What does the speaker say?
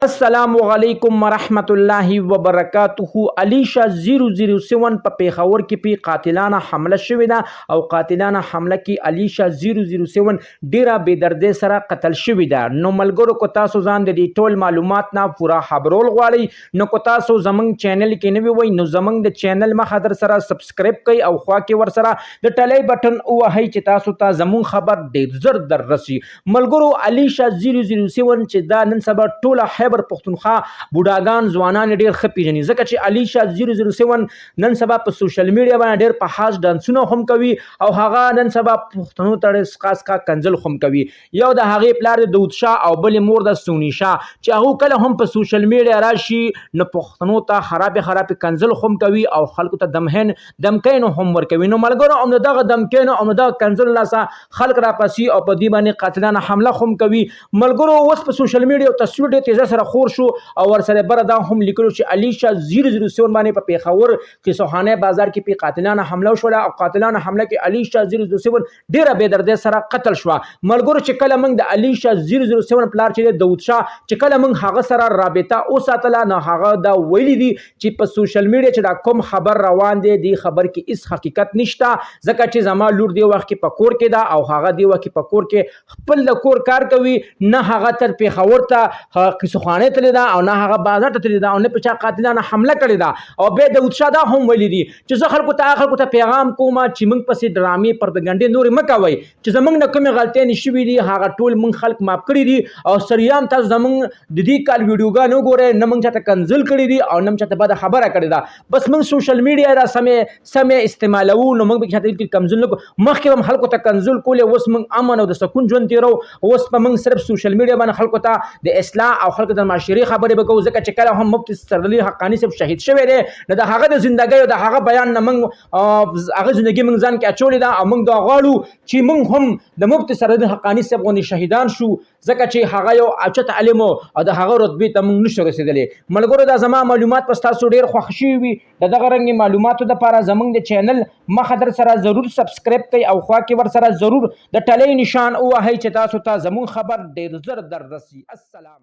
السلام علیکم ورحمت الله وبرکاته. علیشا 007 په پیښور کې په قاتلانه حمله شوې ده او قاتلانه حمله کې علیشا 007 ډیره بې دردۍ سره قتل شوې ده. نو ملګرو کو تاسو ځان د دې ټول معلومات نه پورا خبرول غواړئ نو کو تاسو زمنګ چینل کې نوی وای نو زمنګ د چینل مخه در سره سبسکرایب کړئ او خوا کې ور سره د ټلای بټن وهئ چې تاسو ته زمون خبر ډیر زر در رسی. ملګرو علیشا 007 چې دا نن سبا ټوله خیبر پښتونخوا بوډاګان ځوانان ډیر ښه پیژني ځکه چې علیشا 007 نن سبا په سوشل میډیا باندې ډیر په خاص ډانسونه هم کوي او هغه نن سبا پښتنو ته خاص کا کنزل هم کوي. یو د هغې پلار د داود شاه او بل مور د سونی شاه چې هغه کله هم په سوشل میډیا راشي نو پښتنو ته خراب کنزل هم کوي او خلکو ته دمکین هم ورکوي. نو ملګرو هم دغه دمکین او دغه کنزل لاسه خلک را پسی او په دې باندې قاتلانه حمله هم کوي. ملګرو اوس په سوشل میډیا تصویر ډیر تیزه سره خور شو او ورسره بر دا هم لیکلو چې علیشا 007 باندې په پیښور کې سوحانه بازار کې په قاتلانه حمله وشوه او قاتلانه حمله کې علیشا 007 ډیره بې دردۍ سره قتل شو. ملګرو چې کله موږ د علیشا 007 پلار چې داود شاه چې کله موږ هغه سره رابطه اوساتله نو هغه دا ویلي دي چې په سوشل میډیا چې دا کوم خبر روان دی دی خبر کې هیڅ حقیقت نشته ځکه چې زما لور دی وخت کې په کور کې دا او هغه دی وخت کې په کور کې خپل د کور کار کوي نه هغه تر پیښور ته کیسخانه تللی دا او نه هغه بازار ته تللی دا او نه په چا قاتلانه حمله کړې ده. او بیا داود شاه دا هم ویلي دي چې زه خلکو ته پیغام کوم چې موږ پسې ډرامې پروپاګاندا نورې مه کوئ چې زموږ نه کومې غلطیانې شوي دي هغه ټول موږ خلک معاف کړي دي او سریام تاسو زموږ د دې کال ویډیوګانې وګورئ نه موږ چاته کنزل کړي دي او نه چاته بده خبره کړې ده بس موږ سوشل میډیا را سمې استعمالوو نو موږ به چاته کنزل نه کوو. مخکې هم خلکو ته کنزل کولې اوس موږ امن او د سکون ژوند تیرو اوس په موږ صرف سوشل میډیا باندې خلکو ته د اصلاح او خلکو د معاشري خبرې به کوو ځکه چې کله هم مفتي سرعلي حقاني صاحب شهید شوی دی نو د هغه د زندګۍ او د هغه بیان نه موږ هغه زندګي موږ ځان کې اچولې ده او موږ دا غواړو چې موږ هم د مفتي سرعلي حقاني صاحب غوندې شهیدان شو ځکه چې هغه یو اوچت عالم او د هغه رتبې ته موږ نشو رسېدلی. ملګرو دا زما معلومات په ستاسو ډېر خوښ شوي وي د دغه رنګې معلوماتو دپاره زموږ د چینل مخه در سره ضرور سبسکرایب کړئ او خوا کې ور سره ضرور د ټلۍ نشان ووهئ چې تاسو ته زموږ خبر ډېر زر در رسي. السلام.